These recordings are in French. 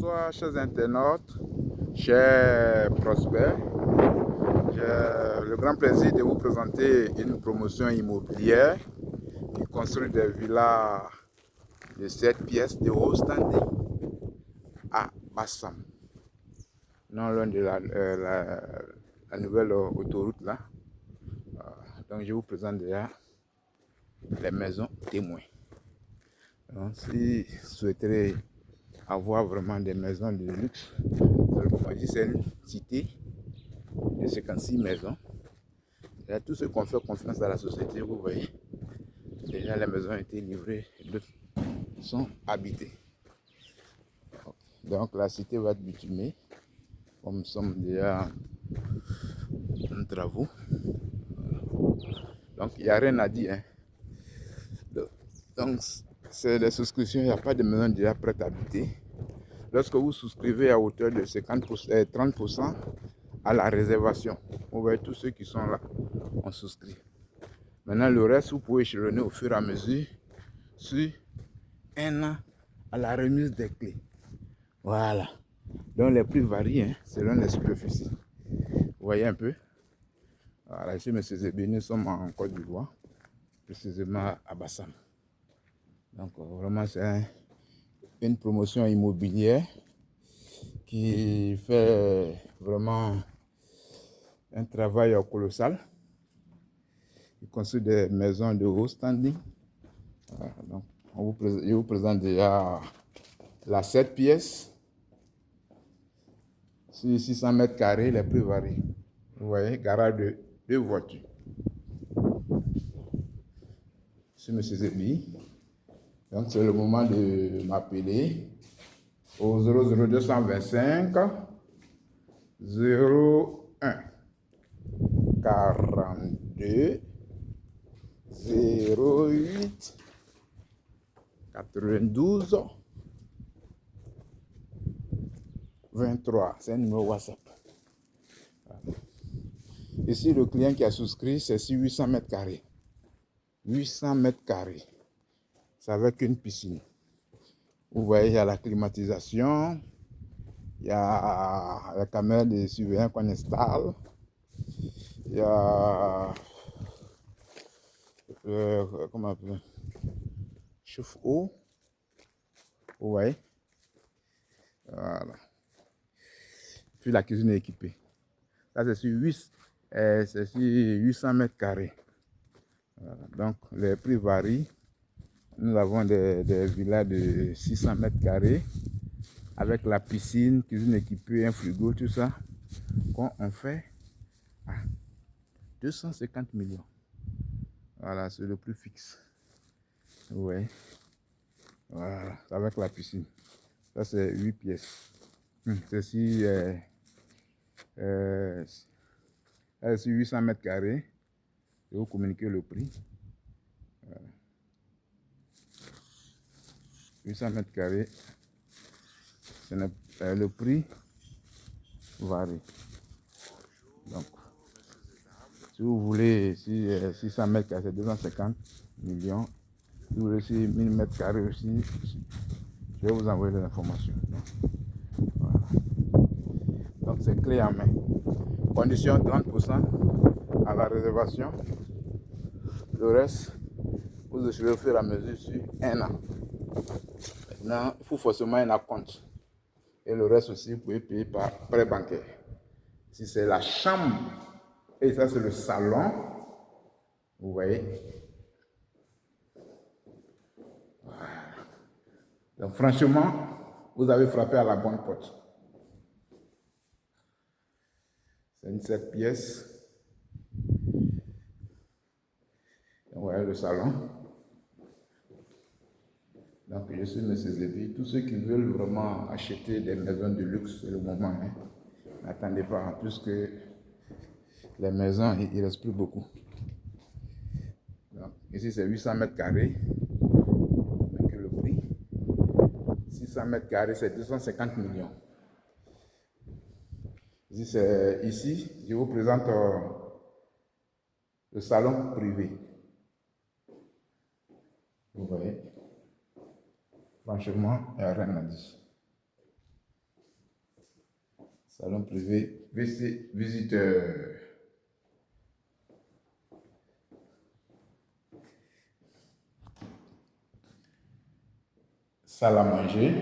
Bonsoir, chers internautes, chers prospects. J'ai le grand plaisir de vous présenter une promotion immobilière qui construit des villas de 7 pièces de haut standing à Bassam, non loin de la nouvelle autoroute là. Donc je vous présente déjà les maisons témoins. Donc, si vous souhaiterez avoir vraiment des maisons de luxe, c'est une cité de 56 maisons. Et tous ceux qui ont fait confiance à la société, vous voyez, déjà les maisons ont été livrées, d'autres sont habitées. Donc la cité va être bitumée, comme nous sommes déjà en travaux. Donc il n'y a rien à dire. Hein. Donc c'est des souscriptions, il n'y a pas de maison déjà prête à habiter. Lorsque vous souscrivez à hauteur de 30% à la réservation, vous voyez tous ceux qui sont là ont souscrit. Maintenant le reste, vous pouvez échelonner au fur et à mesure sur un an à la remise des clés. Voilà. Donc les prix varient hein, selon les superficies. Vous voyez un peu. Voilà, ici, M. Zébi, nous sommes en Côte d'Ivoire, précisément à Bassam. Donc vraiment, c'est une promotion immobilière qui fait vraiment un travail colossal. Il construit des maisons de haut standing. Voilà, donc, je vous présente déjà la 7 pièces. Sur 600 mètres carrés, les prix varient. Vous voyez, garage de 2 voitures. C'est M. Zébi. Donc c'est le moment de m'appeler au 00225 01 42 08 92 23. C'est un numéro WhatsApp. Ici, le client qui a souscrit, c'est sur 800 mètres carrés. 800 mètres carrés. C'est avec une piscine. Vous voyez, il y a la climatisation, il y a la caméra de surveillance qu'on installe, il y a comment on appelle, chauffe-eau. Vous voyez, voilà. Puis la cuisine est équipée. Ça, c'est sur 800 mètres carrés. Voilà. Donc, les prix varient. Nous avons des villas de 600 mètres carrés avec la piscine, cuisine équipée, un frigo, tout ça, qu'on fait à 250 millions. Voilà, c'est le prix fixe. Ouais. Voilà, avec la piscine. Ça, c'est 8 pièces. Ceci c'est 800 mètres carrés. Je vais vous communiquer le prix. Voilà. 800 mètres carrés. Le prix varie. Donc, si vous voulez, si 600 mètres carrés, c'est 250 millions. Si vous voulez 1000 mètres carrés aussi, je vais vous envoyer les informations. Voilà. Donc, c'est clé en main. Condition 30% à la réservation. Le reste, vous échelez au fur et à mesure sur un an. Maintenant, il faut forcément un acompte. Et le reste aussi, vous pouvez payer par prêt bancaire. Si c'est la chambre, et ça c'est le salon, vous voyez. Voilà. Donc franchement, vous avez frappé à la bonne porte. C'est une 7 pièces. Vous voyez le salon. Donc je suis M. Zébi. Tous ceux qui veulent vraiment acheter des maisons de luxe, c'est le moment. Hein. N'attendez pas, puisque les maisons, il ne reste plus beaucoup. Donc, ici c'est 800 mètres carrés. Donc le prix. 600 mètres carrés, c'est 250 millions. Ici, je vous présente le salon privé. Vous voyez, franchement, il n'y a rien à dire. Salon privé, WC visiteur. Salle à manger.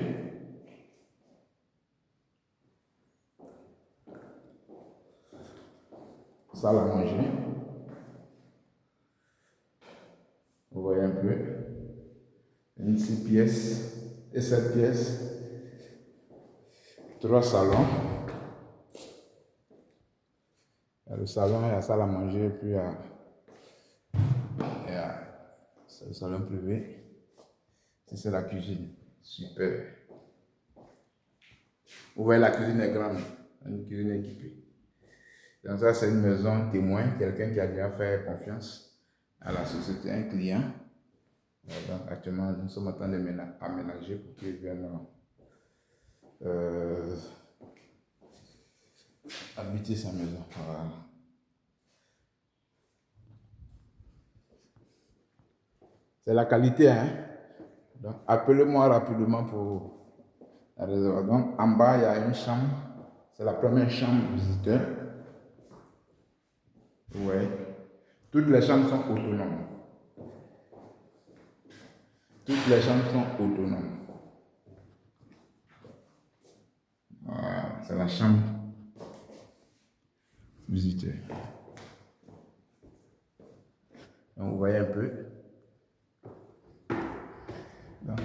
Salle à manger. Vous voyez un peu. Une 6 pièces et 7 pièces. 3 salons. Il y a le salon, il y a la salle à manger, puis il y a le salon privé. C'est la cuisine. Super. Vous voyez, la cuisine est grande. Une cuisine équipée. Donc ça, c'est une maison témoin, quelqu'un qui a déjà fait confiance à la société, un client. Donc actuellement, nous sommes en train d'aménager pour qu'ils viennent habiter sa maison. Voilà. C'est la qualité, hein? Donc appelez-moi rapidement pour la réservation. Donc en bas, il y a une chambre. C'est la première chambre visiteur. Ouais. Toutes les chambres sont autonomes. Toutes les chambres sont autonomes. Voilà, c'est la chambre visiteur. Donc vous voyez un peu. Donc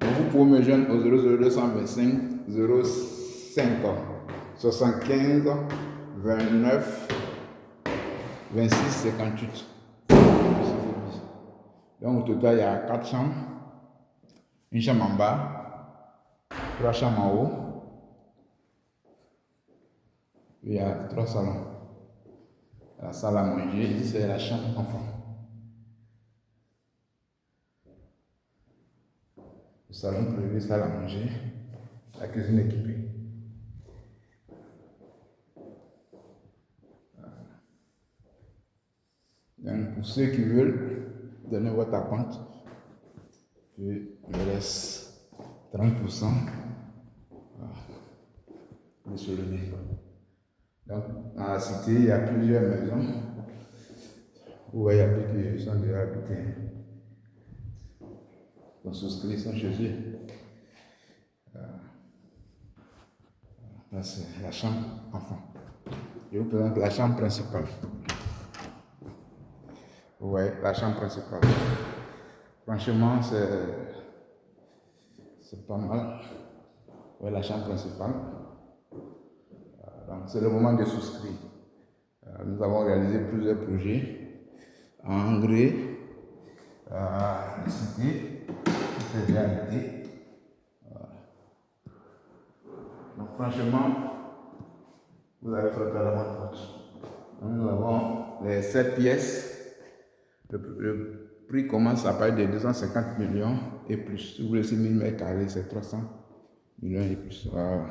vous pouvez me joindre au 00225 05 75 29 26 58. Donc au total, il y a 4 chambres. Une chambre en bas, 3 chambres en haut. Il y a 3 salons. La salle à manger, ici c'est la chambre enfant. Le salon privé, salle à manger, la cuisine équipée. Donc pour ceux qui veulent donner votre compte, je me laisse 30% de souligner. Donc dans la cité, il y a plusieurs maisons. Vous voyez un peu qu'ils sont déjà habités. On souscrit, ils sont chez eux. Là, c'est la chambre enfant. Je vous présente la chambre principale. Vous voyez, la chambre principale. Franchement, c'est pas mal. Vous voyez la chambre principale. Donc, c'est le moment de souscrire. Nous avons réalisé plusieurs projets en engrais, la cité, c'est déjà habité. Donc, franchement, vous avez frappé à la bonne porte. Nous avons les 7 pièces. Le prix commence à partir de 250 millions et plus. Si vous voulez 1000 mètres carrés, c'est 300 millions et plus. Voilà.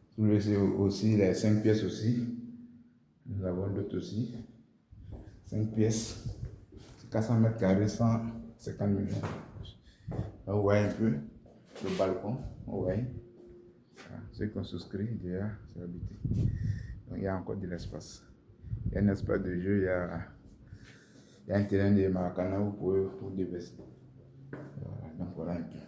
Si vous voulez aussi les 5 pièces aussi, nous avons d'autres aussi. 5 pièces, 400 mètres carrés, 150 millions. Là, vous voyez un peu le balcon. Vous voyez. Voilà. Ceux qui ont souscrit déjà, c'est habité. Donc il y a encore de l'espace. Il y a un espace de jeu, il y a un terrain de Maracana, vous pouvez vous déverser. Donc voilà un peu.